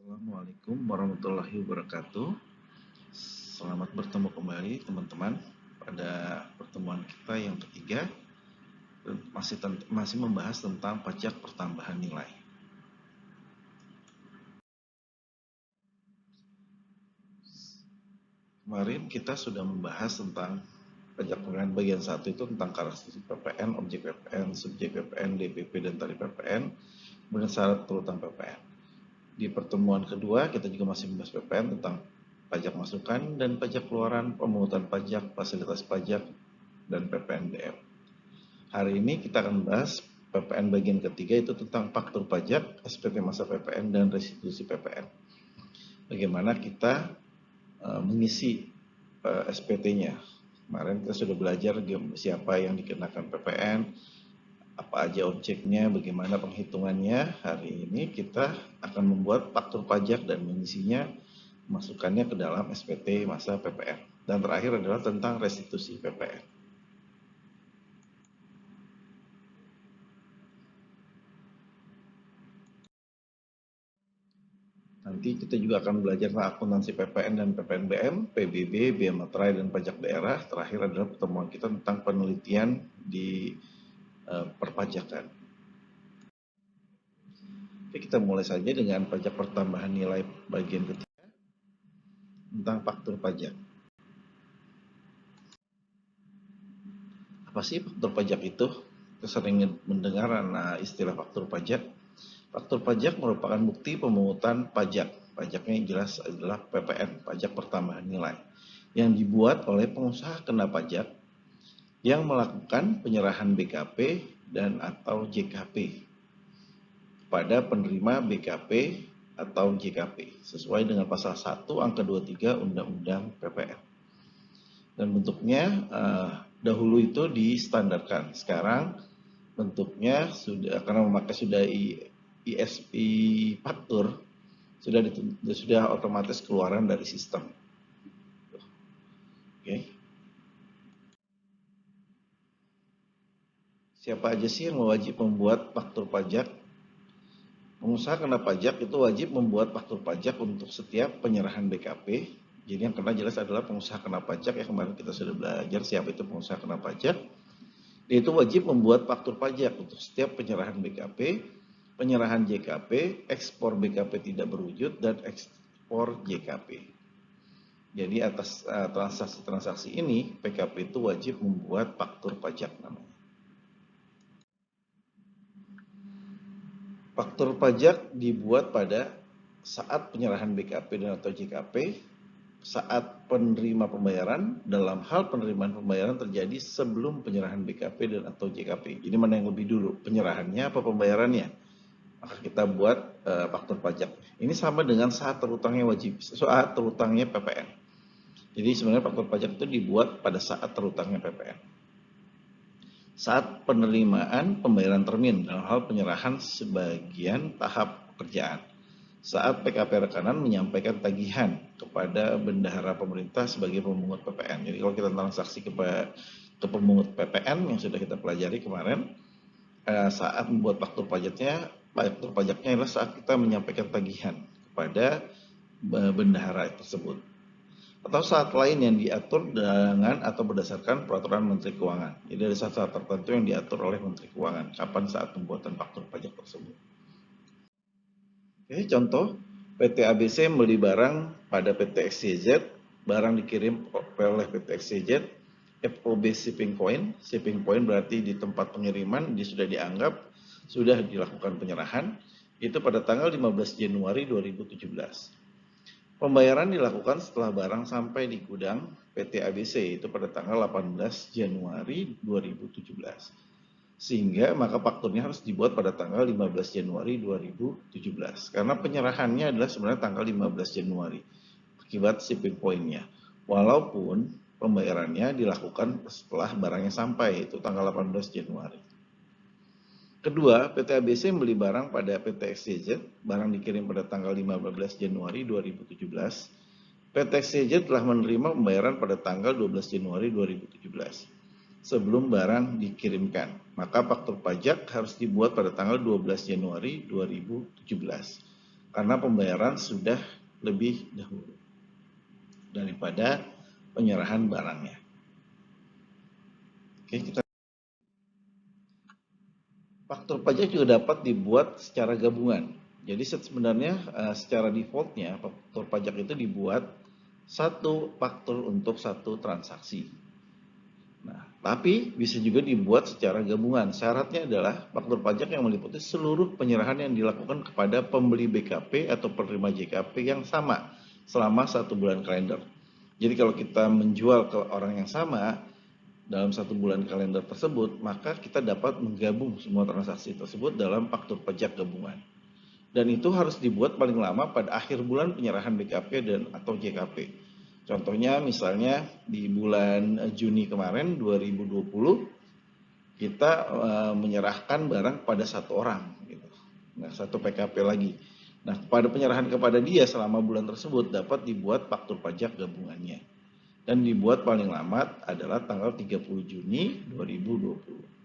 Assalamualaikum warahmatullahi wabarakatuh. Selamat bertemu kembali teman-teman pada pertemuan kita yang ketiga, masih membahas tentang pajak pertambahan nilai. Kemarin kita sudah membahas tentang pajak pengenaan bagian 1 itu tentang karakteristik PPN, objek PPN, subjek PPN, DPP, dan tarif PPN, kemudian syarat piutang PPN. Di pertemuan kedua kita juga masih membahas PPN tentang pajak masukan dan pajak keluaran, pemungutan pajak, fasilitas pajak, dan PPNBM. Hari ini kita akan membahas PPN bagian ketiga, itu tentang faktur pajak, SPT masa PPN, dan restitusi PPN. Bagaimana kita mengisi SPT-nya. Kemarin kita sudah belajar siapa yang dikenakan PPN, apa aja objeknya, bagaimana penghitungannya. Hari ini kita akan membuat faktur pajak dan mengisinya, masukkannya ke dalam SPT masa PPN. Dan terakhir adalah tentang restitusi PPN. Nanti kita juga akan belajar tentang akuntansi PPN dan PPNBM, PBB, Biaya Materai, dan pajak daerah. Terakhir adalah pertemuan kita tentang penelitian di perpajakan. Oke, kita mulai saja dengan pajak pertambahan nilai bagian ketiga tentang faktur pajak. Apa sih faktur pajak itu? Kita sering mendengar istilah faktur pajak. Faktur pajak merupakan bukti pemungutan pajak. Pajaknya yang jelas adalah PPN, pajak pertambahan nilai, yang dibuat oleh pengusaha kena pajak yang melakukan penyerahan BKP dan atau JKP pada penerima BKP atau JKP sesuai dengan pasal 1 angka 23 Undang-Undang PPN. Dan bentuknya dahulu itu distandarkan. Sekarang bentuknya sudah, karena memakai sudah ISP faktur, sudah otomatis keluaran dari sistem. Oke. Siapa aja sih yang wajib membuat faktur pajak? Pengusaha kena pajak itu wajib membuat faktur pajak untuk setiap penyerahan BKP. Jadi yang kena jelas adalah pengusaha kena pajak, ya kemarin kita sudah belajar siapa itu pengusaha kena pajak. Dia itu wajib membuat faktur pajak untuk setiap penyerahan BKP, penyerahan JKP, ekspor BKP tidak berwujud, dan ekspor JKP. Jadi atas transaksi-transaksi ini PKP itu wajib membuat faktur pajak namanya. Faktur pajak dibuat pada saat penyerahan BKP dan atau JKP, saat penerima pembayaran, dalam hal penerimaan pembayaran terjadi sebelum penyerahan BKP dan atau JKP. Jadi mana yang lebih dulu, penyerahannya apa pembayarannya? Maka kita buat faktur pajak. Ini sama dengan saat terutangnya wajib, saat terutangnya PPN. Jadi sebenarnya faktur pajak itu dibuat pada saat terutangnya PPN. Saat penerimaan pembayaran termin dalam hal penyerahan sebagian tahap pekerjaan. Saat PKP rekanan menyampaikan tagihan kepada bendahara pemerintah sebagai pemungut PPN. Jadi kalau kita transaksi ke pemungut PPN yang sudah kita pelajari kemarin, saat membuat faktur pajaknya adalah saat kita menyampaikan tagihan kepada bendahara tersebut. Atau saat lain yang diatur dengan atau berdasarkan peraturan Menteri Keuangan. Jadi ada saat-saat tertentu yang diatur oleh Menteri Keuangan kapan saat pembuatan faktur pajak tersebut. Oke, contoh PT ABC membeli barang pada PT XYZ, barang dikirim oleh PT XYZ, FOB shipping point berarti di tempat pengiriman sudah dianggap sudah dilakukan penyerahan, itu pada tanggal 15 Januari 2017. Pembayaran dilakukan setelah barang sampai di gudang PT ABC itu pada tanggal 18 Januari 2017. Sehingga maka fakturnya harus dibuat pada tanggal 15 Januari 2017. Karena penyerahannya adalah sebenarnya tanggal 15 Januari akibat shipping point-nya. Walaupun pembayarannya dilakukan setelah barangnya sampai, itu tanggal 18 Januari. Kedua, PT ABC membeli barang pada PT XYZ, barang dikirim pada tanggal 15 Januari 2017. PT XYZ telah menerima pembayaran pada tanggal 12 Januari 2017 sebelum barang dikirimkan. Maka faktur pajak harus dibuat pada tanggal 12 Januari 2017. karena pembayaran sudah lebih dahulu daripada penyerahan barangnya. Oke, faktur pajak juga dapat dibuat secara gabungan. Jadi sebenarnya secara defaultnya faktur pajak itu dibuat satu faktur untuk satu transaksi. Nah, tapi bisa juga dibuat secara gabungan. Syaratnya adalah faktur pajak yang meliputi seluruh penyerahan yang dilakukan kepada pembeli BKP atau penerima JKP yang sama selama 1 bulan kalender. Jadi kalau kita menjual ke orang yang sama dalam 1 bulan kalender tersebut, maka kita dapat menggabung semua transaksi tersebut dalam faktur pajak gabungan. Dan itu harus dibuat paling lama pada akhir bulan penyerahan BKP dan atau JKP. Contohnya misalnya di bulan Juni kemarin 2020 kita menyerahkan barang pada satu orang, gitu. Nah, satu PKP lagi. Nah, pada penyerahan kepada dia selama bulan tersebut dapat dibuat faktur pajak gabungannya. Dan dibuat paling lambat adalah tanggal 30 Juni 2020.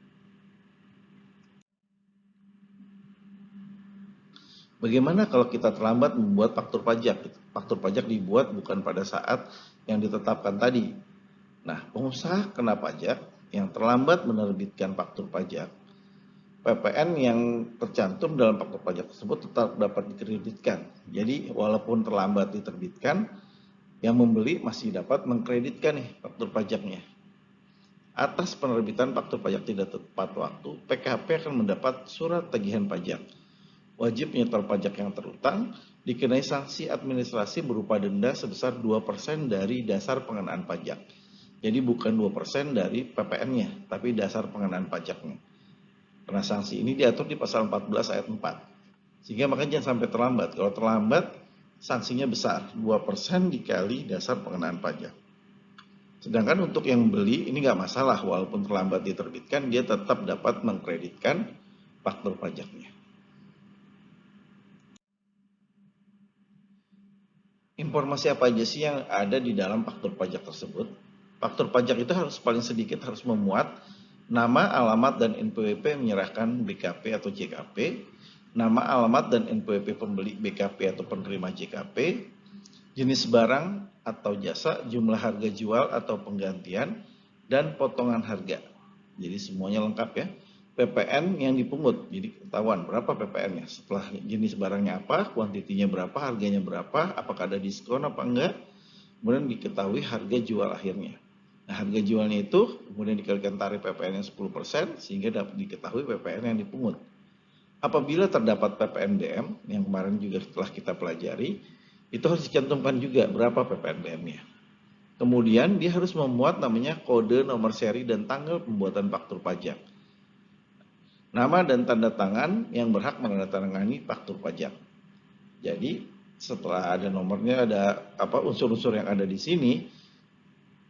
Bagaimana kalau kita terlambat membuat faktur pajak? Faktur pajak dibuat bukan pada saat yang ditetapkan tadi. Nah, pengusaha kena pajak yang terlambat menerbitkan faktur pajak, PPN yang tercantum dalam faktur pajak tersebut tetap dapat dikreditkan. Jadi, walaupun terlambat diterbitkan, yang membeli masih dapat mengkreditkan nih faktur pajaknya. Atas penerbitan faktur pajak tidak tepat waktu, PKP akan mendapat surat tagihan pajak. Wajib nyetor pajak yang terutang dikenai sanksi administrasi berupa denda sebesar 2% dari dasar pengenaan pajak. Jadi bukan 2% dari PPN-nya, tapi dasar pengenaan pajaknya. Karena sanksi ini diatur di pasal 14 ayat 4. Sehingga makanya jangan sampai terlambat. Kalau terlambat, sanksinya besar, 2% dikali dasar pengenaan pajak. Sedangkan untuk yang beli ini nggak masalah, walaupun terlambat diterbitkan, dia tetap dapat mengkreditkan faktur pajaknya. Informasi apa aja sih yang ada di dalam faktur pajak tersebut? Faktur pajak itu harus paling sedikit harus memuat nama, alamat, dan NPWP menyerahkan BKP atau JKP, nama, alamat, dan NPWP pembeli BKP atau penerima JKP, jenis barang atau jasa, jumlah harga jual atau penggantian, dan potongan harga. Jadi semuanya lengkap ya. PPN yang dipungut, jadi ketahuan berapa PPN-nya, setelah jenis barangnya apa, kuantitinya berapa, harganya berapa, apakah ada diskon apa enggak, kemudian diketahui harga jual akhirnya. Nah, harga jualnya itu kemudian dikalikan tarif PPN yang 10% sehingga dapat diketahui PPN yang dipungut. Apabila terdapat PPN DM yang kemarin juga setelah kita pelajari, itu harus dicantumkan juga berapa PPN DM-nya. Kemudian dia harus memuat namanya kode, nomor seri, dan tanggal pembuatan faktur pajak. Nama dan tanda tangan yang berhak menandatangani faktur pajak. Jadi setelah ada nomornya, ada unsur-unsur yang ada di sini,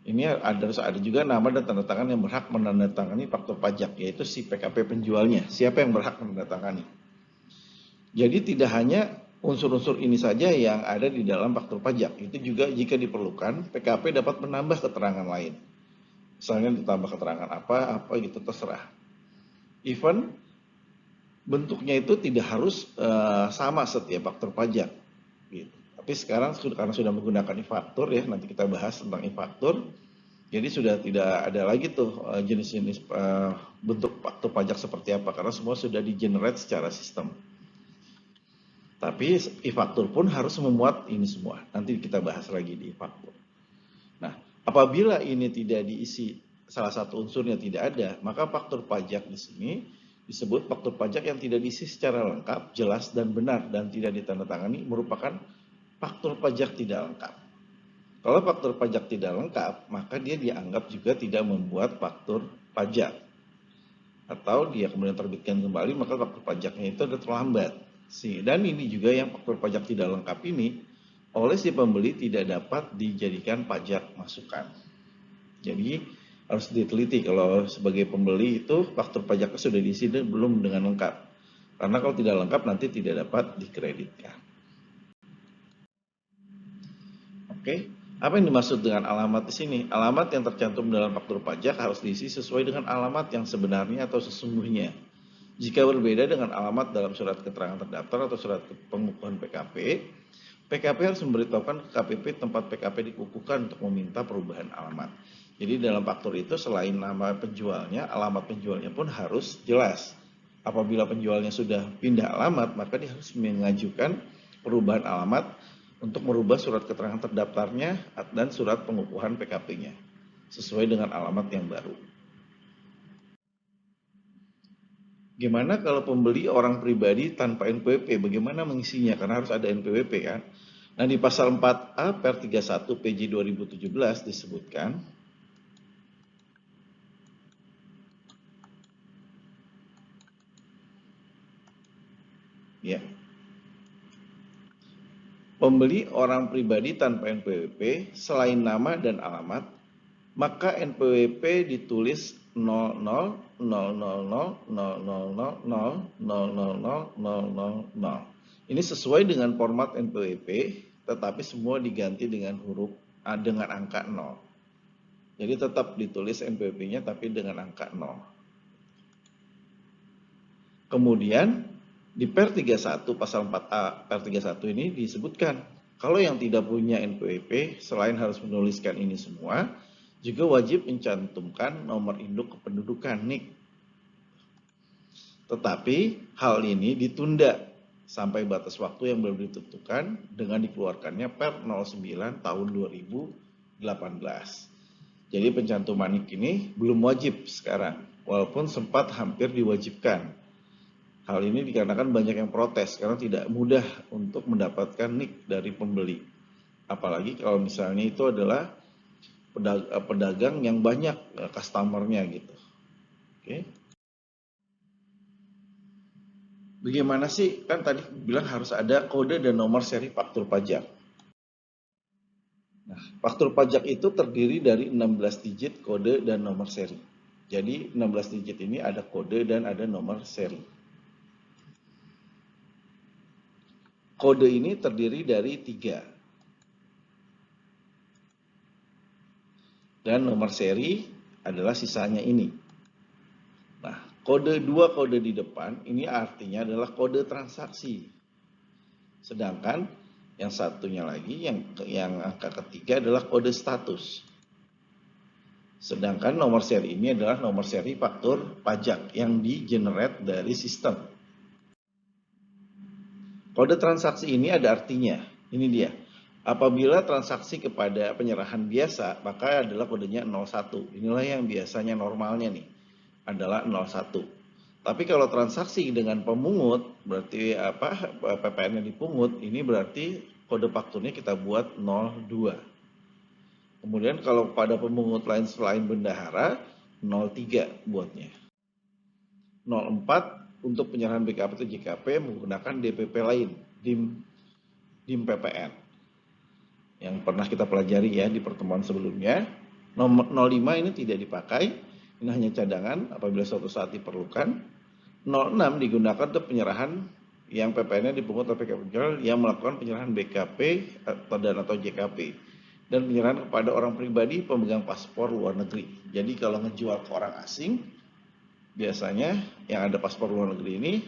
ini ada juga nama dan tanda tangan yang berhak menandatangani faktur pajak, yaitu si PKP penjualnya, siapa yang berhak menandatangani. Jadi tidak hanya unsur-unsur ini saja yang ada di dalam faktur pajak, itu juga jika diperlukan PKP dapat menambah keterangan lain. Misalnya ditambah keterangan apa gitu, terserah. Even bentuknya itu tidak harus sama setiap faktur pajak, gitu. Tapi sekarang karena sudah menggunakan e-faktur ya, nanti kita bahas tentang e-faktur. Jadi sudah tidak ada lagi tuh jenis-jenis bentuk faktur pajak seperti apa, karena semua sudah di-generate secara sistem. Tapi e-faktur pun harus memuat ini semua. Nanti kita bahas lagi di e-faktur. Nah, apabila ini tidak diisi, salah satu unsurnya tidak ada, maka faktur pajak di sini disebut faktur pajak yang tidak diisi secara lengkap, jelas, dan benar, dan tidak ditandatangani merupakan faktur pajak tidak lengkap. Kalau faktur pajak tidak lengkap, maka dia dianggap juga tidak membuat faktur pajak. Atau dia kemudian terbitkan kembali, maka faktur pajaknya itu sudah terlambat. Dan ini juga yang faktur pajak tidak lengkap ini oleh si pembeli tidak dapat dijadikan pajak masukan. Jadi harus diteliti kalau sebagai pembeli itu faktur pajaknya sudah diisi belum dengan lengkap. Karena kalau tidak lengkap nanti tidak dapat dikreditkan. Oke, apa yang dimaksud dengan alamat di sini? Alamat yang tercantum dalam faktur pajak harus diisi sesuai dengan alamat yang sebenarnya atau sesungguhnya. Jika berbeda dengan alamat dalam surat keterangan terdaftar atau surat pengukuhan PKP, PKP harus memberitahukan ke KPP tempat PKP dikukuhkan untuk meminta perubahan alamat. Jadi dalam faktur itu selain nama penjualnya, alamat penjualnya pun harus jelas. Apabila penjualnya sudah pindah alamat, maka dia harus mengajukan perubahan alamat untuk merubah surat keterangan terdaftarnya dan surat pengukuhan PKP-nya sesuai dengan alamat yang baru. Gimana kalau pembeli orang pribadi tanpa NPWP? Bagaimana mengisinya? Karena harus ada NPWP kan. Nah di pasal 4A per 31 PJ 2017 disebutkan, ya, pembeli orang pribadi tanpa NPWP selain nama dan alamat, maka NPWP ditulis 000000000000. Ini sesuai dengan format NPWP, tetapi semua diganti dengan huruf dengan angka 0. Jadi tetap ditulis NPWP-nya tapi dengan angka 0. Kemudian di per 31 pasal 4A per 31 ini disebutkan kalau yang tidak punya NPWP selain harus menuliskan ini semua, juga wajib mencantumkan nomor induk kependudukan NIK. Tetapi hal ini ditunda sampai batas waktu yang belum ditentukan dengan dikeluarkannya per 09 tahun 2018. Jadi pencantuman NIK ini belum wajib sekarang, walaupun sempat hampir diwajibkan. Hal ini dikarenakan banyak yang protes karena tidak mudah untuk mendapatkan NIK dari pembeli. Apalagi kalau misalnya itu adalah pedagang yang banyak customernya gitu. Oke. Bagaimana sih? Kan tadi bilang harus ada kode dan nomor seri faktur pajak. Nah, faktur pajak itu terdiri dari 16 digit kode dan nomor seri. Jadi 16 digit ini ada kode dan ada nomor seri. Kode ini terdiri dari 3. Dan nomor seri adalah sisanya ini. Nah, dua kode di depan ini artinya adalah kode transaksi. Sedangkan yang satunya lagi yang angka ketiga adalah kode status. Sedangkan nomor seri ini adalah nomor seri faktur pajak yang di-generate dari sistem. Kode transaksi ini ada artinya. Ini dia. Apabila transaksi kepada penyerahan biasa, maka adalah kodenya 01. Inilah yang biasanya normalnya nih, adalah 01. Tapi kalau transaksi dengan pemungut, berarti PPN-nya dipungut, ini berarti kode fakturnya kita buat 02. Kemudian kalau pada pemungut lain selain bendahara, 03 buatnya. 04 untuk penyerahan BKP atau JKP menggunakan DPP lain, DIM PPN. Yang pernah kita pelajari ya di pertemuan sebelumnya. Nomor 05 ini tidak dipakai, ini hanya cadangan apabila suatu saat diperlukan. 06 digunakan untuk penyerahan yang PPN-nya dipungut oleh PKP yang melakukan penyerahan BKP atau JKP dan penyerahan kepada orang pribadi pemegang paspor luar negeri. Jadi kalau ngejual ke orang asing, biasanya yang ada paspor luar negeri ini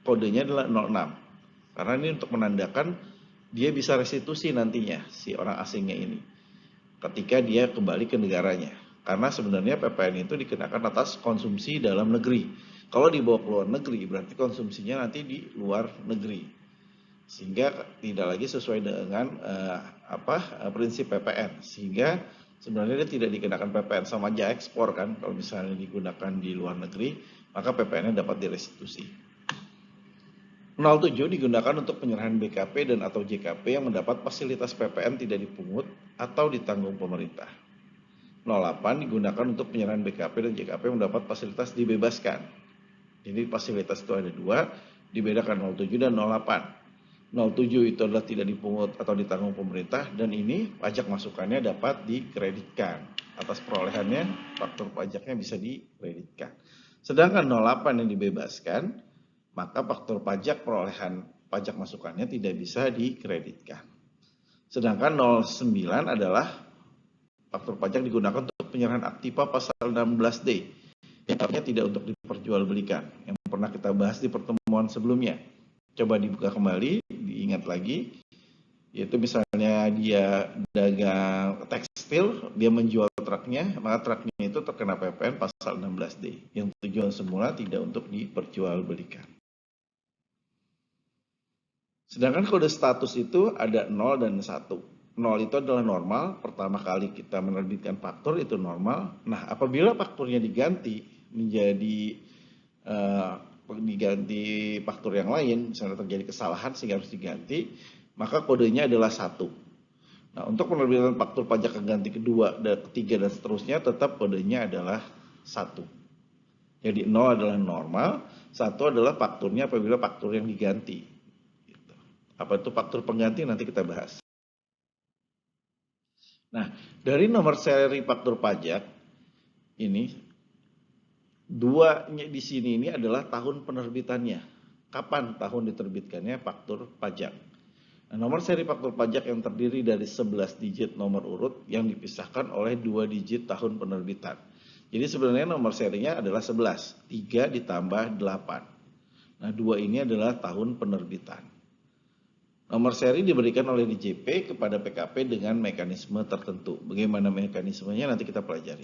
kodenya adalah 06. Karena ini untuk menandakan dia bisa restitusi nantinya si orang asingnya ini ketika dia kembali ke negaranya. Karena sebenarnya PPN itu dikenakan atas konsumsi dalam negeri. Kalau dibawa ke luar negeri berarti konsumsinya nanti di luar negeri. Sehingga tidak lagi sesuai dengan prinsip PPN. Sehingga sebenarnya dia tidak dikenakan PPN, sama aja ekspor kan. Kalau misalnya digunakan di luar negeri, maka PPN-nya dapat direstitusi. 07 digunakan untuk penyerahan BKP dan atau JKP yang mendapat fasilitas PPN tidak dipungut atau ditanggung pemerintah. 08 digunakan untuk penyerahan BKP dan JKP yang mendapat fasilitas dibebaskan. Jadi fasilitas itu ada dua, dibedakan 07 dan 08. 07 itu adalah tidak dipungut atau ditanggung pemerintah dan ini pajak masukannya dapat dikreditkan. Atas perolehannya faktur pajaknya bisa dikreditkan. Sedangkan 08 yang dibebaskan, maka faktur pajak perolehan pajak masukannya tidak bisa dikreditkan. Sedangkan 09 adalah faktur pajak digunakan untuk penyerahan aktiva pasal 16D yang artinya tidak untuk diperjualbelikan. Yang pernah kita bahas di pertemuan sebelumnya. Coba dibuka kembali, diingat lagi, yaitu misalnya dia dagang tekstil, dia menjual truknya, maka truknya itu terkena PPN pasal 16D, yang tujuan semula tidak untuk diperjualbelikan. Sedangkan kode status itu ada 0 dan 1. 0 itu adalah normal, pertama kali kita menerbitkan faktur itu normal. Nah, apabila fakturnya diganti menjadi diganti faktur yang lain, misalnya terjadi kesalahan sehingga harus diganti, maka kodenya adalah 1. Nah, untuk penerbitan faktur pajak ganti kedua, dan ketiga, dan seterusnya, tetap kodenya adalah 1. Jadi 0 adalah normal, 1 adalah fakturnya apabila faktur yang diganti. Apa itu faktur pengganti, nanti kita bahas. Nah, dari nomor seri faktur pajak ini, duanya di sini ini adalah tahun penerbitannya. Kapan tahun diterbitkannya faktur pajak. Nah, nomor seri faktur pajak yang terdiri dari 11 digit nomor urut yang dipisahkan oleh 2 digit tahun penerbitan. Jadi sebenarnya nomor serinya adalah 11, 3 ditambah 8. Nah, 2 ini adalah tahun penerbitan. Nomor seri diberikan oleh DJP kepada PKP dengan mekanisme tertentu. Bagaimana mekanismenya nanti kita pelajari.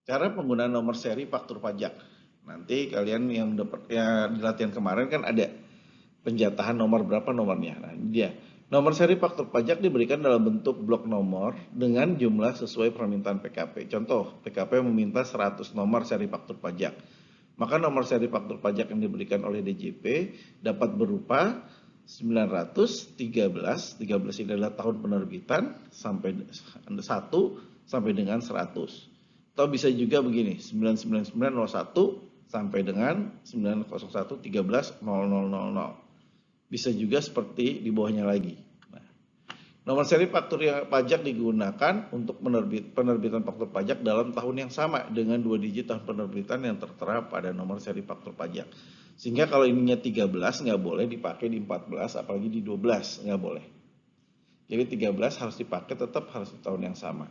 Cara penggunaan nomor seri faktur pajak. Nanti kalian yang dapat ya di latihan kemarin kan ada penjatahan nomor berapa nomornya. Nah, ini dia. Nomor seri faktur pajak diberikan dalam bentuk blok nomor dengan jumlah sesuai permintaan PKP. Contoh, PKP meminta 100 nomor seri faktur pajak. Maka nomor seri faktur pajak yang diberikan oleh DJP dapat berupa 913, 13 ini adalah tahun penerbitan sampai 1 sampai dengan 100. Atau bisa juga begini, 99901 sampai dengan 901130000. Bisa juga seperti di bawahnya lagi. Nah, nomor seri faktur yang pajak digunakan untuk penerbitan faktur pajak dalam tahun yang sama dengan 2 digit tahun penerbitan yang tertera pada nomor seri faktur pajak. Sehingga kalau ininya 13 nggak boleh dipakai di 14, apalagi di 12 nggak boleh. Jadi 13 harus dipakai, tetap harus di tahun yang sama.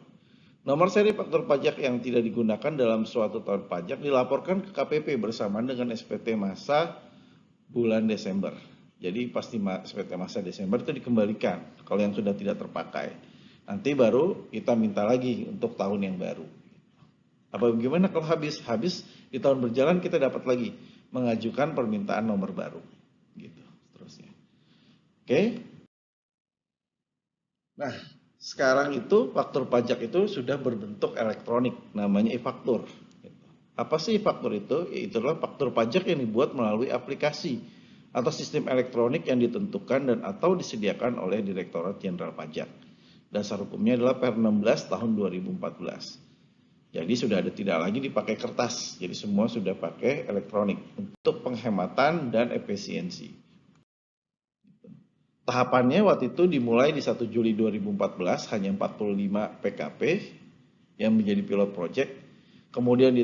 Nomor seri faktur pajak yang tidak digunakan dalam suatu tahun pajak dilaporkan ke KPP bersamaan dengan SPT masa bulan Desember. Jadi pasti SPT masa Desember itu dikembalikan kalau yang sudah tidak terpakai. Nanti baru kita minta lagi untuk tahun yang baru. Apa bagaimana kalau habis di tahun berjalan kita dapat lagi mengajukan permintaan nomor baru. Gitu seterusnya. Oke. Nah, sekarang itu faktur pajak itu sudah berbentuk elektronik, namanya e-faktur. Apa sih e-faktur itu? Yaitu adalah faktur pajak yang dibuat melalui aplikasi atau sistem elektronik yang ditentukan dan atau disediakan oleh Direktorat Jenderal Pajak. Dasar hukumnya adalah Per 16 tahun 2014. Jadi sudah tidak lagi dipakai kertas, jadi semua sudah pakai elektronik untuk penghematan dan efisiensi. Tahapannya waktu itu dimulai di 1 Juli 2014, hanya 45 PKP yang menjadi pilot project. Kemudian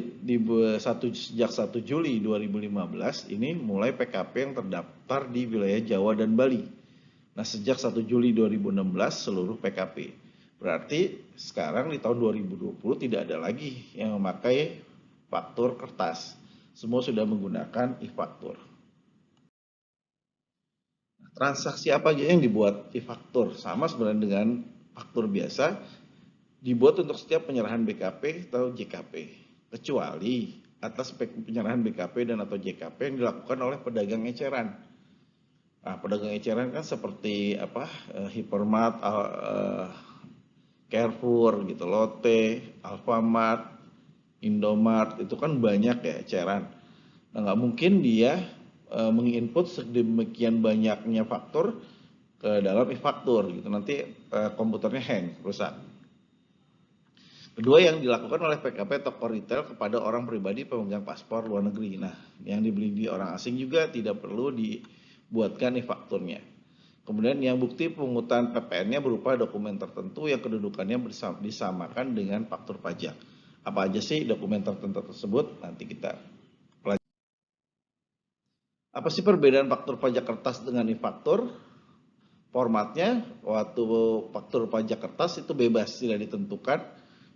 sejak 1 Juli 2015 ini mulai PKP yang terdaftar di wilayah Jawa dan Bali. Nah, sejak 1 Juli 2016 seluruh PKP. Berarti sekarang di tahun 2020 tidak ada lagi yang memakai faktur kertas. Semua sudah menggunakan e-faktur. Transaksi apa aja yang dibuat e-faktur? Sama sebenarnya dengan faktur biasa, dibuat untuk setiap penyerahan BKP atau JKP, kecuali atas penyerahan BKP dan atau JKP yang dilakukan oleh pedagang eceran. Nah, pedagang eceran kan seperti Hypermart, Carrefour, gitu, Lotte, Alfamart, Indomart, itu kan banyak ya eceran. Nah, nggak mungkin dia menginput sedemikian banyaknya faktur ke dalam e-faktur gitu, nanti komputernya hang, rusak. Kedua, yang dilakukan oleh PKP toko retail kepada orang pribadi pemegang paspor luar negeri. Nah, yang dibeli di orang asing juga tidak perlu dibuatkan e-fakturnya. Kemudian yang bukti pemungutan PPN-nya berupa dokumen tertentu yang kedudukannya disamakan dengan faktur pajak. Apa aja sih dokumen tertentu tersebut? Nanti kita pelajari. Apa sih perbedaan faktur pajak kertas dengan e-faktur? Formatnya, waktu faktur pajak kertas itu bebas, tidak ditentukan,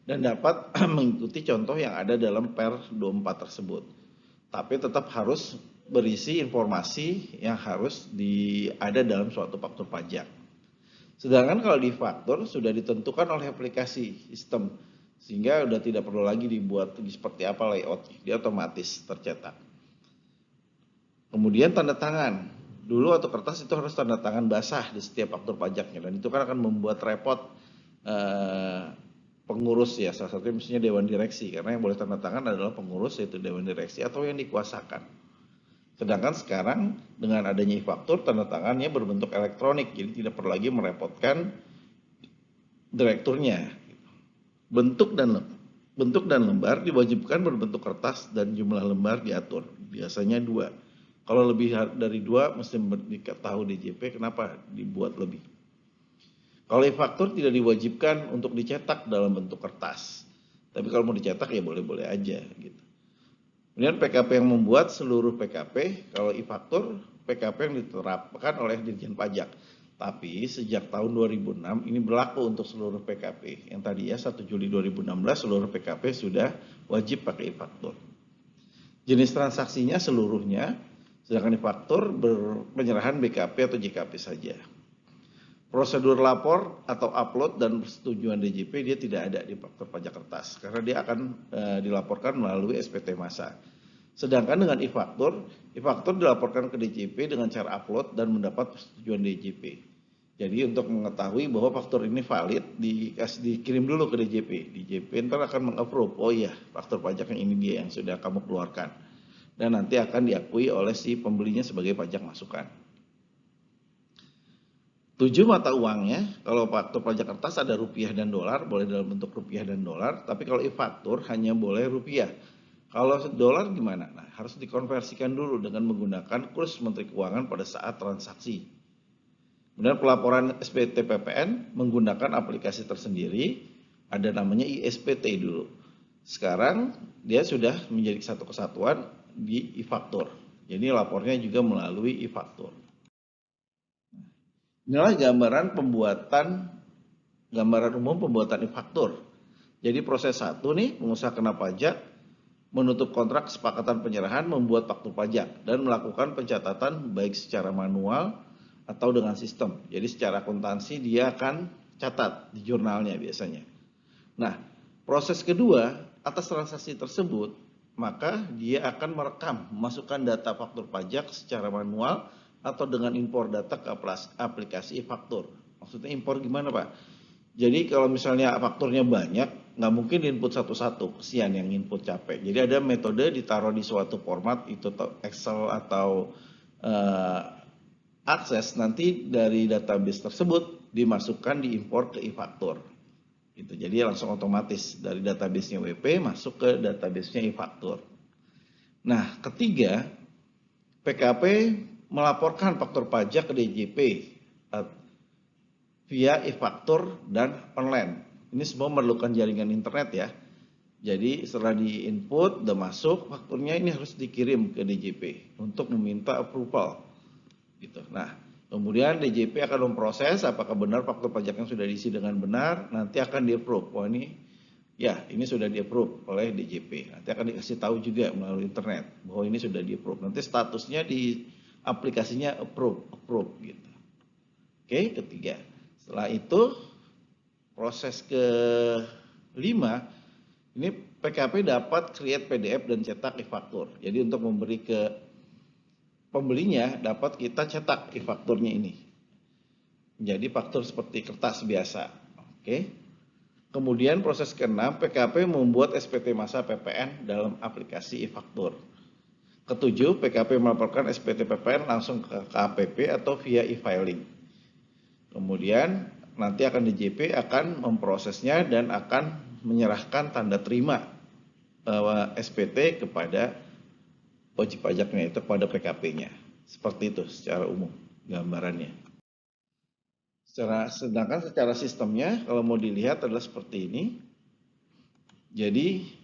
dan dapat mengikuti contoh yang ada dalam Per 24 tersebut. tapi tetap harus berisi informasi yang harus ada dalam suatu faktur pajak. Sedangkan kalau di faktur sudah ditentukan oleh aplikasi sistem, sehingga sudah tidak perlu lagi dibuat seperti apa layout, dia otomatis tercetak. Kemudian tanda tangan, dulu atau kertas itu harus tanda tangan basah di setiap faktur pajaknya, dan itu kan akan membuat repot pengurus ya, salah satunya misalnya dewan direksi, karena yang boleh tanda tangan adalah pengurus, yaitu dewan direksi atau yang dikuasakan. Sedangkan sekarang dengan adanya e-faktur, tanda tangannya berbentuk elektronik, jadi tidak perlu lagi merepotkan direkturnya. Bentuk dan lembar diwajibkan berbentuk kertas dan jumlah lembar diatur, biasanya 2. Kalau lebih dari 2 mesti diketahui DJP kenapa dibuat lebih. Kalau e-faktur tidak diwajibkan untuk dicetak dalam bentuk kertas, tapi kalau mau dicetak ya boleh-boleh aja gitu. Kemudian PKP yang membuat seluruh PKP, kalau e-faktur PKP yang diterapkan oleh Dirjen Pajak. Tapi sejak tahun 2006 ini berlaku untuk seluruh PKP. Yang tadi ya 1 Juli 2016 seluruh PKP sudah wajib pakai e-faktur. Jenis transaksinya seluruhnya, sedangkan e-faktur penyerahan BKP atau JKP saja. Prosedur lapor atau upload dan persetujuan DJP dia tidak ada di faktur pajak kertas karena dia akan dilaporkan melalui SPT massa. Sedangkan dengan e-faktur dilaporkan ke DJP dengan cara upload dan mendapat persetujuan DJP. Jadi untuk mengetahui bahwa faktur ini valid dikirim dulu ke DJP. DJP ntar akan meng-approve, oh iya faktur pajak yang ini dia yang sudah kamu keluarkan. Dan nanti akan diakui oleh si pembelinya sebagai pajak masukan. 7 mata uangnya, kalau faktur pajak kertas ada rupiah dan dolar, boleh dalam bentuk rupiah dan dolar, tapi kalau e-faktur hanya boleh rupiah. Kalau dolar gimana? Nah, harus dikonversikan dulu dengan menggunakan kurs Menteri Keuangan pada saat transaksi. Kemudian pelaporan SPT PPN menggunakan aplikasi tersendiri, ada namanya ISPT dulu. Sekarang dia sudah menjadi satu kesatuan di e-faktur. Jadi lapornya juga melalui e-faktur. Inilah gambaran umum pembuatan e-faktur. Jadi proses 1 nih, pengusaha kena pajak menutup kontrak kesepakatan penyerahan membuat faktur pajak dan melakukan pencatatan baik secara manual atau dengan sistem. Jadi secara akuntansi dia akan catat di jurnalnya biasanya. Nah, proses kedua, atas transaksi tersebut, maka dia akan merekam, memasukkan data faktur pajak secara manual atau dengan impor data ke aplikasi e-faktur. Maksudnya impor gimana Pak? Jadi kalau misalnya fakturnya banyak, nggak mungkin input satu-satu, kesian yang input capek. Jadi ada metode ditaruh di suatu format, itu Excel atau akses, nanti dari database tersebut dimasukkan diimpor ke e-faktur. Gitu. Jadi langsung otomatis dari database-nya WP masuk ke database-nya e-faktur. Nah, ketiga, PKP melaporkan faktur pajak ke DJP via e-faktur dan online. Ini semua memerlukan jaringan internet ya. Jadi setelah di-input, udah masuk, fakturnya ini harus dikirim ke DJP untuk meminta approval. Gitu. Nah, kemudian DJP akan memproses apakah benar faktur pajak yang sudah diisi dengan benar, nanti akan di-approve. Wah ini sudah di-approve oleh DJP. Nanti akan dikasih tahu juga melalui internet bahwa ini sudah di-approve. Nanti statusnya di aplikasinya approve gitu. Oke, ketiga. Setelah itu proses kelima, ini PKP dapat create PDF dan cetak e-faktur. Jadi untuk memberi ke pembelinya dapat kita cetak e-fakturnya ini. Jadi faktur seperti kertas biasa. Oke. Kemudian proses ke-6, PKP membuat SPT massa PPN dalam aplikasi e-faktur. Ketujuh, PKP melaporkan SPT PPN langsung ke KPP atau via e-filing. Kemudian nanti akan DJP akan memprosesnya dan akan menyerahkan tanda terima SPT kepada wajib pajaknya, itu kepada PKP-nya. Seperti itu secara umum gambarannya. Sedangkan secara sistemnya kalau mau dilihat adalah seperti ini. Jadi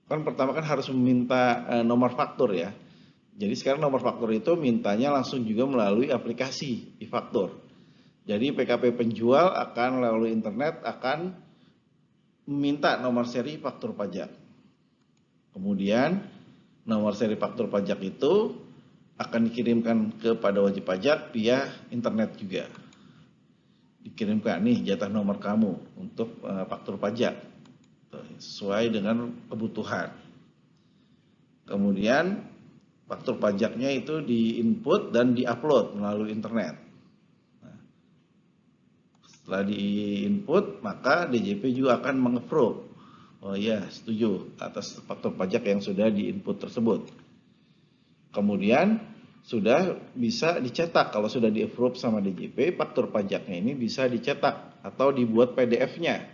kan pertama kan harus meminta nomor faktur ya. Jadi sekarang nomor faktur itu mintanya langsung juga melalui aplikasi e-faktur. Jadi PKP penjual akan melalui internet akan meminta nomor seri faktur pajak. Kemudian Nomor seri faktur pajak itu akan dikirimkan kepada wajib pajak via internet juga. Dikirimkan nih jatah nomor kamu untuk faktur pajak sesuai dengan kebutuhan. Kemudian faktur pajaknya itu di-input dan di-upload melalui internet. Nah, setelah di-input, maka DJP juga akan meng-approve. Oh iya, setuju atas faktur pajak yang sudah di-input tersebut. Kemudian sudah bisa dicetak. Kalau sudah di-approve sama DJP, faktur pajaknya ini bisa dicetak atau dibuat PDF-nya.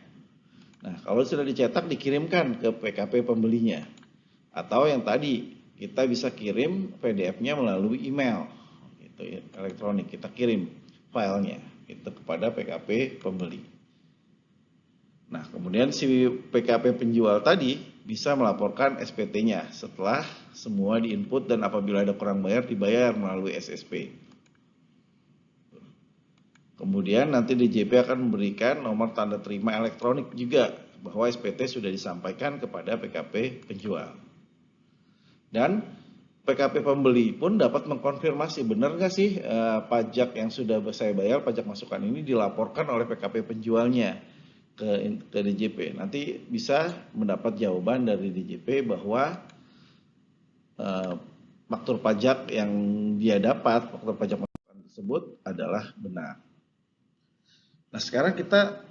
Nah, kalau sudah dicetak dikirimkan ke PKP pembelinya. Atau yang tadi kita bisa kirim PDF-nya melalui email, gitu ya, elektronik. Kita kirim filenya itu kepada PKP pembeli. Nah, kemudian si PKP penjual tadi bisa melaporkan SPT-nya setelah semua diinput dan apabila ada kurang bayar dibayar melalui SSP. Kemudian nanti DJP akan memberikan nomor tanda terima elektronik juga bahwa SPT sudah disampaikan kepada PKP penjual. Dan PKP pembeli pun dapat mengkonfirmasi benar nggak sih pajak yang sudah saya bayar, pajak masukan ini dilaporkan oleh PKP penjualnya ke DJP. Nanti bisa mendapat jawaban dari DJP bahwa faktur pajak yang dia dapat, faktur pajak masukan tersebut adalah benar. Nah, sekarang kita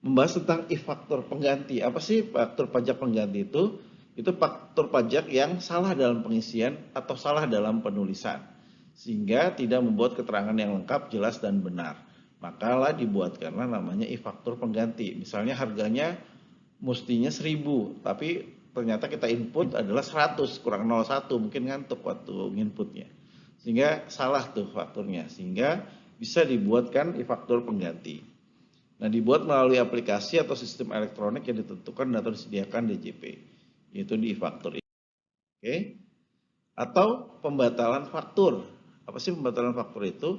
membahas tentang e-faktur pengganti. Apa sih faktur pajak pengganti itu? Itu faktur pajak yang salah dalam pengisian atau salah dalam penulisan, sehingga tidak membuat keterangan yang lengkap, jelas, dan benar. Makalah dibuatkanlah namanya e-faktur pengganti. Misalnya harganya mestinya 1000, tapi ternyata kita input adalah 100, kurang 01, mungkin ngantuk waktu inputnya. Sehingga salah tuh fakturnya, sehingga bisa dibuatkan e-faktur pengganti. Nah, dibuat melalui aplikasi atau sistem elektronik yang ditentukan atau disediakan DJP, yaitu di e-faktur. Oke. Atau pembatalan faktur. Apa sih pembatalan faktur itu?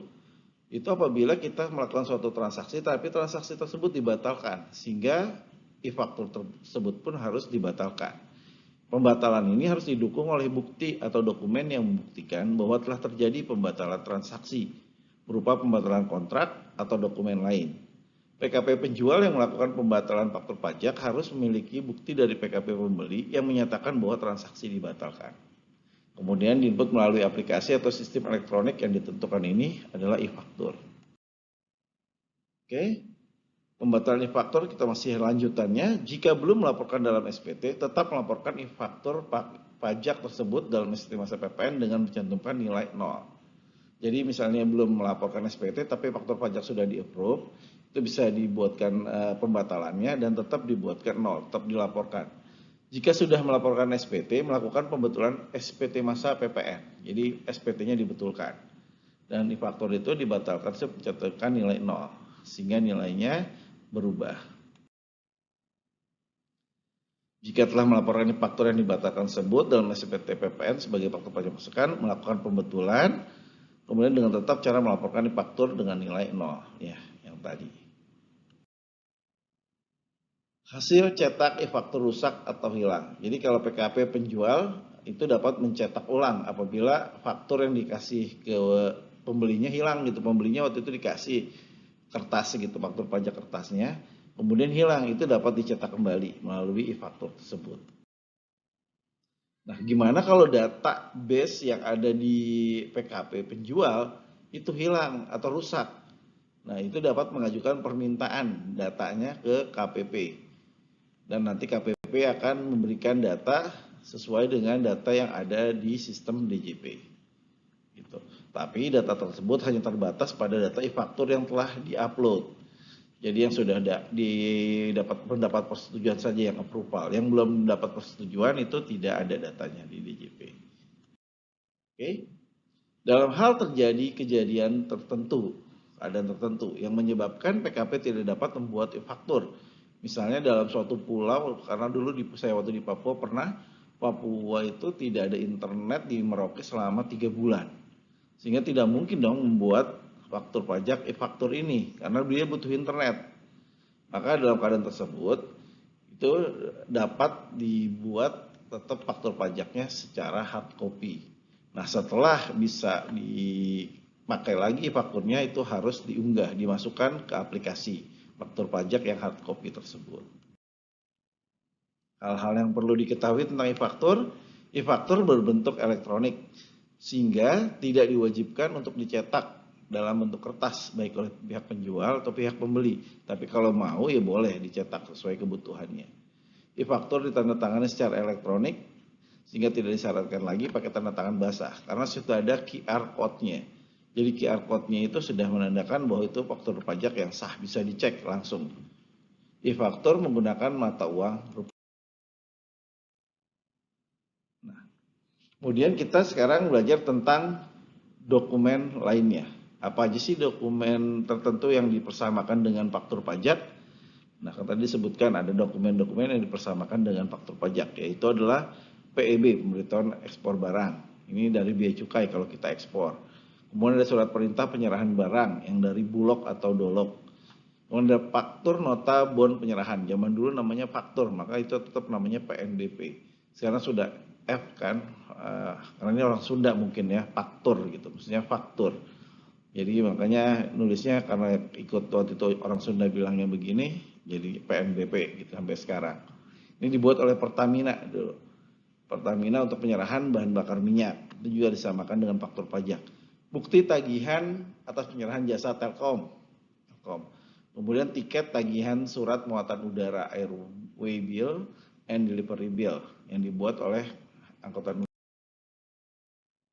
Itu apabila kita melakukan suatu transaksi tapi transaksi tersebut dibatalkan, sehingga e-faktur tersebut pun harus dibatalkan. Pembatalan ini harus didukung oleh bukti atau dokumen yang membuktikan bahwa telah terjadi pembatalan transaksi berupa pembatalan kontrak atau dokumen lain. PKP penjual yang melakukan pembatalan faktur pajak harus memiliki bukti dari PKP pembeli yang menyatakan bahwa transaksi dibatalkan. Kemudian diinput melalui aplikasi atau sistem elektronik yang ditentukan ini adalah e-faktur. Oke, pembatalan e-faktur kita masih lanjutannya. Jika belum melaporkan dalam SPT, tetap melaporkan e-faktur pajak tersebut dalam estimasi PPN dengan mencantumkan nilai 0. Jadi misalnya belum melaporkan SPT tapi faktur pajak sudah di-approve, itu bisa dibuatkan pembatalannya dan tetap dibuatkan 0, tetap dilaporkan. Jika sudah melaporkan SPT, melakukan pembetulan SPT masa PPN. Jadi SPT-nya dibetulkan. Dan e-faktur itu dibatalkan mencantumkan nilai 0, sehingga nilainya berubah. Jika telah melaporkan e-faktur yang dibatalkan tersebut dalam SPT PPN sebagai faktur pajak masukan, melakukan pembetulan, kemudian dengan tetap cara melaporkan e-faktur dengan nilai 0, ya, yang tadi. Hasil cetak e-faktur rusak atau hilang. Jadi kalau PKP penjual itu dapat mencetak ulang apabila faktur yang dikasih ke pembelinya hilang gitu. Pembelinya waktu itu dikasih kertas gitu, faktur pajak kertasnya, kemudian hilang, itu dapat dicetak kembali melalui e-faktur tersebut. Nah, gimana kalau database yang ada di PKP penjual itu hilang atau rusak? Nah, itu dapat mengajukan permintaan datanya ke KPP. Dan nanti KPP akan memberikan data sesuai dengan data yang ada di sistem DJP. Gitu. Tapi data tersebut hanya terbatas pada data e-faktur yang telah diupload. Jadi yang sudah mendapat persetujuan saja yang approval. Yang belum mendapat persetujuan itu tidak ada datanya di DJP. Oke. Dalam hal terjadi kejadian tertentu, keadaan tertentu yang menyebabkan PKP tidak dapat membuat e-faktur. Misalnya dalam suatu pulau, karena dulu saya waktu di Papua Papua itu tidak ada internet di Merauke selama 3 bulan. Sehingga tidak mungkin dong membuat faktur pajak e-faktur ini karena dia butuh internet. Maka dalam keadaan tersebut itu dapat dibuat tetap faktur pajaknya secara hard copy. Nah, setelah bisa dipakai lagi fakturnya, itu harus diunggah, dimasukkan ke aplikasi faktur pajak yang hard copy tersebut. Hal-hal yang perlu diketahui tentang e-faktur berbentuk elektronik, sehingga tidak diwajibkan untuk dicetak dalam bentuk kertas, baik oleh pihak penjual atau pihak pembeli. Tapi kalau mau ya boleh dicetak sesuai kebutuhannya. E-faktur ditandatangani secara elektronik, sehingga tidak disyaratkan lagi pakai tanda tangan basah, karena sudah ada QR code-nya. Jadi QR code-nya itu sudah menandakan bahwa itu faktur pajak yang sah, bisa dicek langsung. E-faktur menggunakan mata uang rupiah. Nah, kemudian kita sekarang belajar tentang dokumen lainnya. Apa aja sih dokumen tertentu yang dipersamakan dengan faktur pajak? Nah, kan tadi disebutkan ada dokumen-dokumen yang dipersamakan dengan faktur pajak, yaitu adalah PEB, pemberitahuan ekspor barang. Ini dari bea cukai kalau kita ekspor. Kemudian ada surat perintah penyerahan barang yang dari Bulog atau Dolog. Kemudian ada faktur nota bon penyerahan. Zaman dulu namanya faktur, maka itu tetap namanya PNBP. Sekarang sudah F kan, karena ini orang Sunda mungkin ya, faktur gitu, maksudnya faktur. Jadi makanya nulisnya karena ikut waktu itu orang Sunda bilangnya begini, jadi PNBP gitu sampai sekarang. Ini dibuat oleh Pertamina dulu. Pertamina untuk penyerahan bahan bakar minyak. Itu juga disamakan dengan faktur pajak. Bukti tagihan atas penyerahan jasa Telkom. Kemudian tiket tagihan surat muatan udara airway bill and delivery bill yang dibuat oleh angkutan.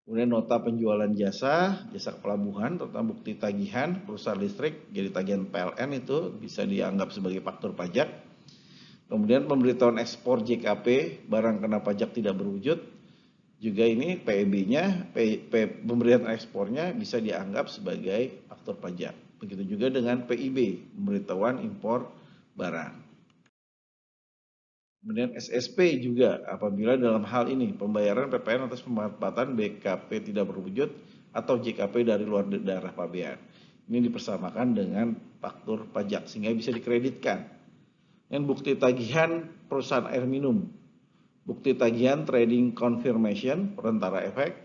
Kemudian nota penjualan jasa pelabuhan tentang bukti tagihan perusahaan listrik, jadi tagihan PLN itu bisa dianggap sebagai faktur pajak. Kemudian pemberitahuan ekspor JKP, barang kena pajak tidak berwujud, juga ini PEB-nya, pemberitahuan ekspornya bisa dianggap sebagai faktur pajak. Begitu juga dengan PIB, pemberitahuan impor barang. Kemudian SSP juga apabila dalam hal ini pembayaran PPN atas pemanfaatan BKP tidak berwujud atau JKP dari luar daerah pabean. Ini dipersamakan dengan faktur pajak sehingga bisa dikreditkan. Dan bukti tagihan perusahaan air minum, bukti tagihan trading confirmation perantara efek,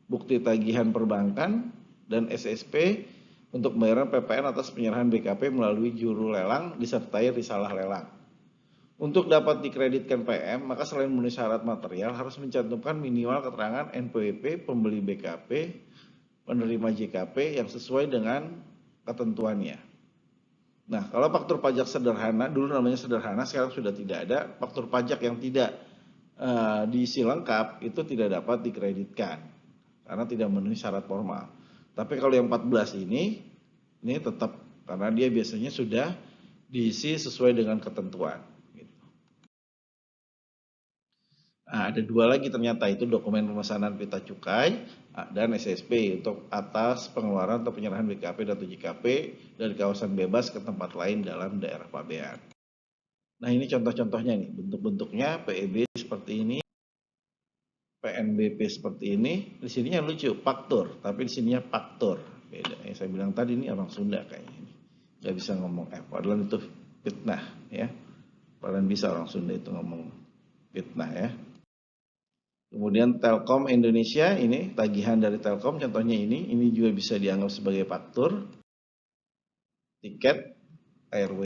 bukti tagihan perbankan, dan SSP untuk pembayaran PPN atas penyerahan BKP melalui juru lelang disertai risalah lelang. Untuk dapat dikreditkan PM, maka selain memenuhi syarat material, harus mencantumkan minimal keterangan NPWP, pembeli BKP, penerima JKP yang sesuai dengan ketentuannya. Nah, kalau faktur pajak sederhana, dulu namanya sederhana, sekarang sudah tidak ada. Faktur pajak yang tidak diisi lengkap, itu tidak dapat dikreditkan, karena tidak memenuhi syarat formal. Tapi kalau yang 14 ini tetap, karena dia biasanya sudah diisi sesuai dengan ketentuan. Nah, ada dua lagi ternyata, itu dokumen pemesanan pita cukai dan SSP untuk atas pengeluaran atau penyerahan BKP dan JKP dari kawasan bebas ke tempat lain dalam daerah pabean. Nah, ini contoh-contohnya nih, bentuk-bentuknya PEB seperti ini, PNBP seperti ini. Di sininya lucu, faktur, tapi di sininya faktur. Beda. Yang saya bilang tadi ini orang Sunda kayaknya ini. Gak bisa ngomong F, padahal itu fitnah ya. Padahal bisa orang Sunda itu ngomong fitnah ya. Kemudian Telkom Indonesia, ini tagihan dari Telkom, contohnya ini juga bisa dianggap sebagai faktur. Tiket airway,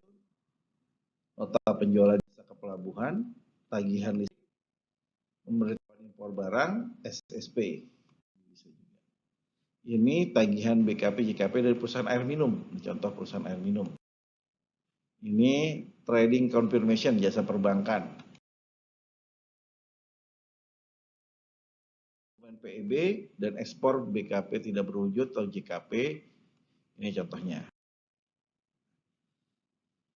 nota penjualan jasa ke pelabuhan, tagihan listrik, pemberitahuan impor barang, SSP. Ini tagihan BKP, JKP dari perusahaan air minum, contoh perusahaan air minum. Ini trading confirmation, jasa perbankan. PEB dan ekspor BKP tidak berwujud atau JKP, ini contohnya.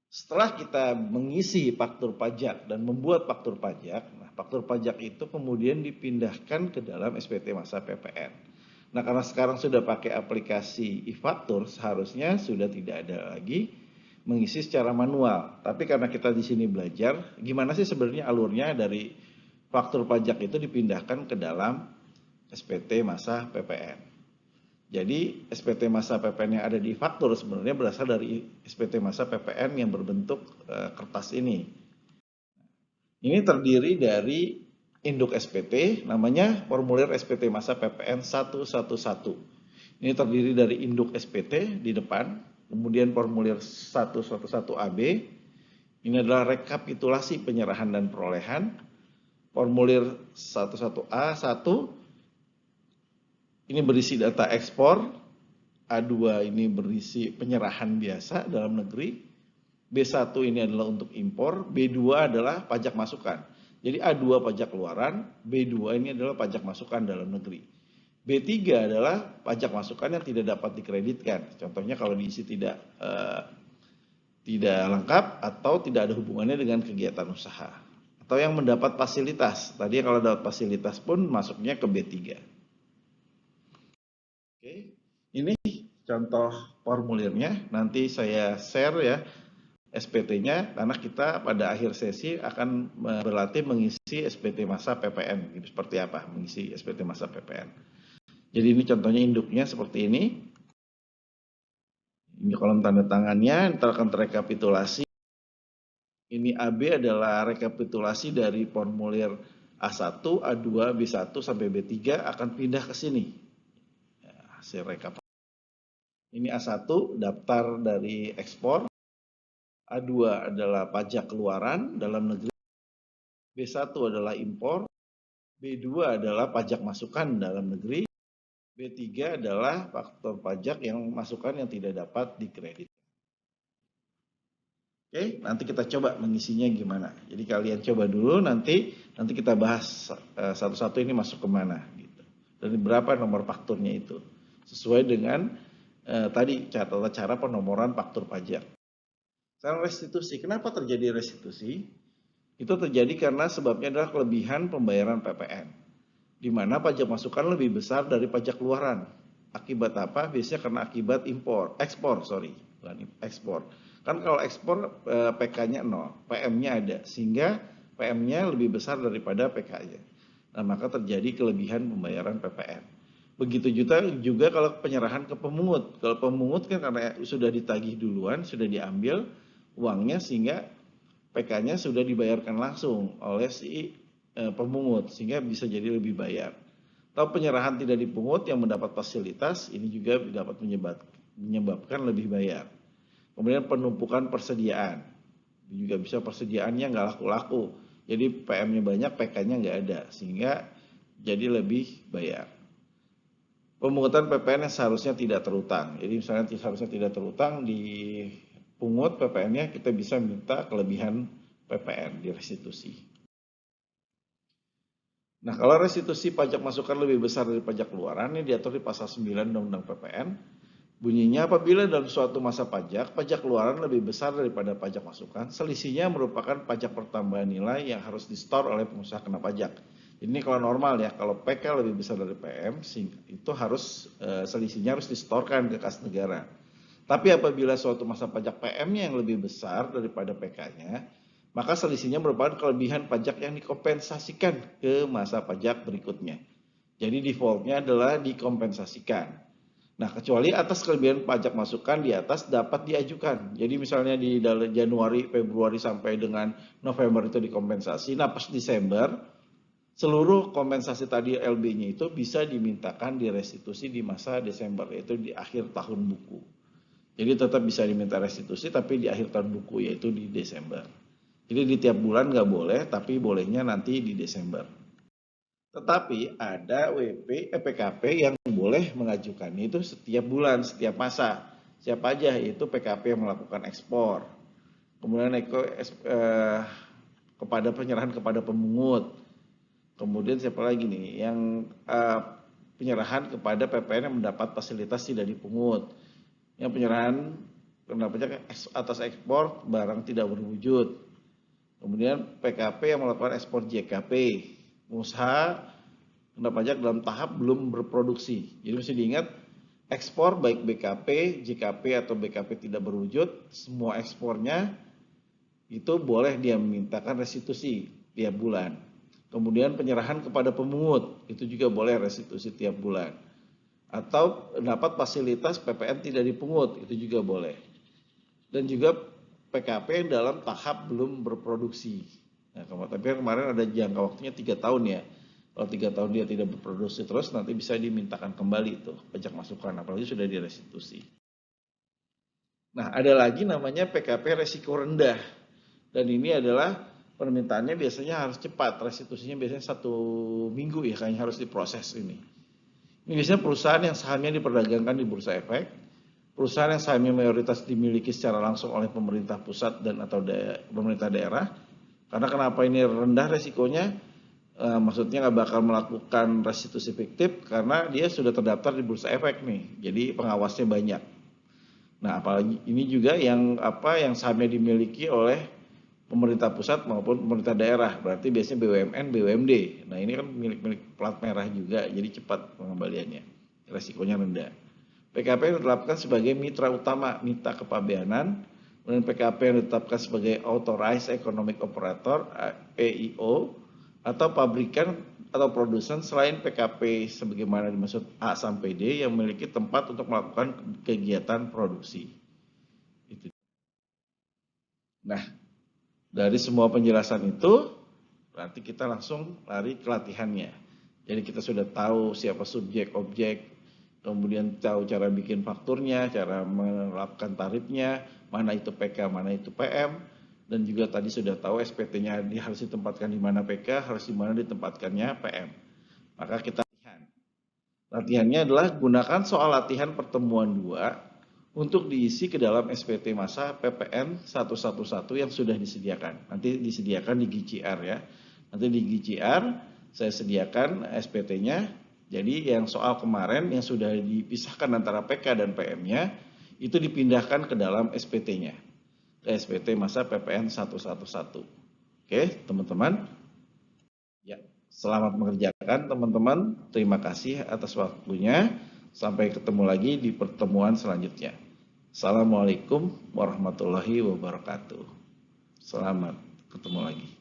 Setelah kita mengisi faktur pajak dan membuat faktur pajak, nah faktur pajak itu kemudian dipindahkan ke dalam SPT masa PPN. Nah, karena sekarang sudah pakai aplikasi e-faktur, seharusnya sudah tidak ada lagi mengisi secara manual. Tapi karena kita di sini belajar, gimana sih sebenarnya alurnya dari faktur pajak itu dipindahkan ke dalam SPT masa PPN. Jadi SPT masa PPN yang ada di faktur sebenarnya berasal dari SPT masa PPN yang berbentuk kertas ini. Ini terdiri dari induk SPT, namanya formulir SPT masa PPN 111. Ini terdiri dari induk SPT di depan, kemudian formulir 111 AB. Ini adalah rekapitulasi penyerahan dan perolehan. Formulir 11A 1 ini berisi data ekspor, A2 ini berisi penyerahan biasa dalam negeri, B1 ini adalah untuk impor, B2 adalah pajak masukan. Jadi A2 pajak keluaran, B2 ini adalah pajak masukan dalam negeri. B3 adalah pajak masukan yang tidak dapat dikreditkan. Contohnya kalau diisi tidak lengkap atau tidak ada hubungannya dengan kegiatan usaha. Atau yang mendapat fasilitas. Tadi kalau dapat fasilitas pun masuknya ke B3. Oke, ini contoh formulirnya. Nanti saya share ya SPT-nya, karena kita pada akhir sesi akan berlatih mengisi SPT masa PPN. Gitu, seperti apa mengisi SPT masa PPN. Jadi ini contohnya induknya seperti ini. Ini kolom tanda tangannya, ntar akan terekapitulasi. Ini AB adalah rekapitulasi dari formulir A1, A2, B1 sampai B3 akan pindah ke sini. Ya, hasil rekap. Ini A1 daftar dari ekspor, A2 adalah pajak keluaran dalam negeri, B1 adalah impor, B2 adalah pajak masukan dalam negeri, B3 adalah faktor pajak yang masukan yang tidak dapat dikredit. Oke, nanti kita coba mengisinya gimana. Jadi kalian coba dulu, nanti kita bahas satu-satu ini masuk kemana gitu. Dan berapa nomor fakturnya itu. Sesuai dengan tadi tata cara penomoran faktur pajak. Sekarang restitusi. Kenapa terjadi restitusi? Itu terjadi karena sebabnya adalah kelebihan pembayaran PPN. Di mana pajak masukan lebih besar dari pajak keluaran. Akibat apa? Biasanya karena akibat ekspor. Kan kalau ekspor PK-nya 0, PM-nya ada, sehingga PM-nya lebih besar daripada PK-nya. Nah, maka terjadi kelebihan pembayaran PPN. Begitu juga kalau penyerahan ke pemungut. Kalau pemungut kan karena sudah ditagih duluan, sudah diambil uangnya, sehingga PK-nya sudah dibayarkan langsung oleh si pemungut, sehingga bisa jadi lebih bayar. Atau penyerahan tidak dipungut yang mendapat fasilitas, ini juga dapat menyebabkan lebih bayar. Kemudian penumpukan persediaan, juga bisa persediaannya nggak laku-laku, jadi PM-nya banyak, PK-nya nggak ada, sehingga jadi lebih bayar. Pemungutan PPN yang seharusnya tidak terutang, jadi misalnya seharusnya tidak terutang dipungut PPN-nya, kita bisa minta kelebihan PPN di restitusi. Nah, kalau restitusi pajak masukan lebih besar dari pajak keluaran, ini diatur di pasal 9 Undang-Undang PPN. Bunyinya, apabila dalam suatu masa pajak keluaran lebih besar daripada pajak masukan, selisihnya merupakan pajak pertambahan nilai yang harus di-store oleh pengusaha kena pajak. Ini kalau normal ya, kalau PK lebih besar dari PM, itu harus selisihnya harus distorkan ke kas negara. Tapi apabila suatu masa pajak PM-nya yang lebih besar daripada PK-nya, maka selisihnya merupakan kelebihan pajak yang dikompensasikan ke masa pajak berikutnya. Jadi defaultnya adalah dikompensasikan. Nah, kecuali atas kelebihan pajak masukan di atas dapat diajukan. Jadi misalnya di Januari, Februari sampai dengan November itu dikompensasi. Nah, pas Desember, seluruh kompensasi tadi LB-nya itu bisa dimintakan direstitusi di masa Desember, yaitu di akhir tahun buku. Jadi tetap bisa diminta restitusi, tapi di akhir tahun buku, yaitu di Desember. Jadi di tiap bulan nggak boleh, tapi bolehnya nanti di Desember. Tetapi ada PKP yang boleh mengajukan itu setiap bulan, setiap masa. Siapa aja? Itu PKP yang melakukan ekspor. Kemudian kepada penyerahan kepada pemungut. Kemudian siapa lagi nih? Yang penyerahan kepada PPN yang mendapat fasilitas tidak dipungut. Yang penyerahan pendapatnya atas ekspor barang tidak berwujud. Kemudian PKP yang melakukan ekspor JKP. Usaha kena pajak dalam tahap belum berproduksi. Jadi mesti diingat, ekspor baik BKP, JKP atau BKP tidak berwujud, semua ekspornya itu boleh dia memintakan restitusi tiap bulan. Kemudian penyerahan kepada pemungut, itu juga boleh restitusi tiap bulan. Atau dapat fasilitas PPN tidak dipungut, itu juga boleh. Dan juga PKP dalam tahap belum berproduksi. Nah, tapi kemarin ada jangka waktunya 3 tahun ya. Kalau 3 tahun dia tidak berproduksi terus, nanti bisa dimintakan kembali itu pajak masukan, apalagi sudah direstitusi. Nah, ada lagi namanya PKP resiko rendah. Dan ini adalah permintaannya biasanya harus cepat, restitusinya biasanya 1 minggu ya, kayaknya harus diproses ini. Ini biasanya perusahaan yang sahamnya diperdagangkan di Bursa Efek, perusahaan yang sahamnya mayoritas dimiliki secara langsung oleh pemerintah pusat dan atau pemerintah daerah. Karena kenapa ini rendah resikonya? Maksudnya nggak bakal melakukan restitusi fiktif karena dia sudah terdaftar di Bursa Efek nih, jadi pengawasnya banyak. Nah, apalagi ini juga yang sahamnya dimiliki oleh pemerintah pusat maupun pemerintah daerah, berarti biasanya BUMN, BUMD. Nah, ini kan milik plat merah juga, jadi cepat pengembaliannya, resikonya rendah. PKP yang ditetapkan sebagai mitra utama, mitra kepabeanan, dan PKP yang ditetapkan sebagai Authorized Economic Operator, PIO, atau pabrikan atau produsen selain PKP sebagaimana dimaksud A sampai D yang memiliki tempat untuk melakukan kegiatan produksi. Itu. Nah, dari semua penjelasan itu, berarti kita langsung lari ke latihannya. Jadi kita sudah tahu siapa subjek, objek, kemudian tahu cara bikin fakturnya, cara melakukan tarifnya, mana itu PK, mana itu PM, dan juga tadi sudah tahu SPT-nya harus ditempatkan di mana PK, harus di mana ditempatkannya PM. Maka kita latihan. Latihannya adalah gunakan soal latihan pertemuan 2 untuk diisi ke dalam SPT masa PPN 111 yang sudah disediakan. Nanti disediakan di GCR ya. Nanti di GCR saya sediakan SPT-nya. Jadi yang soal kemarin yang sudah dipisahkan antara PK dan PM-nya itu dipindahkan ke dalam SPT-nya. Ke SPT masa PPN 111. Oke, teman-teman. Ya, selamat mengerjakan teman-teman. Terima kasih atas waktunya. Sampai ketemu lagi di pertemuan selanjutnya. Assalamualaikum warahmatullahi wabarakatuh. Selamat ketemu lagi.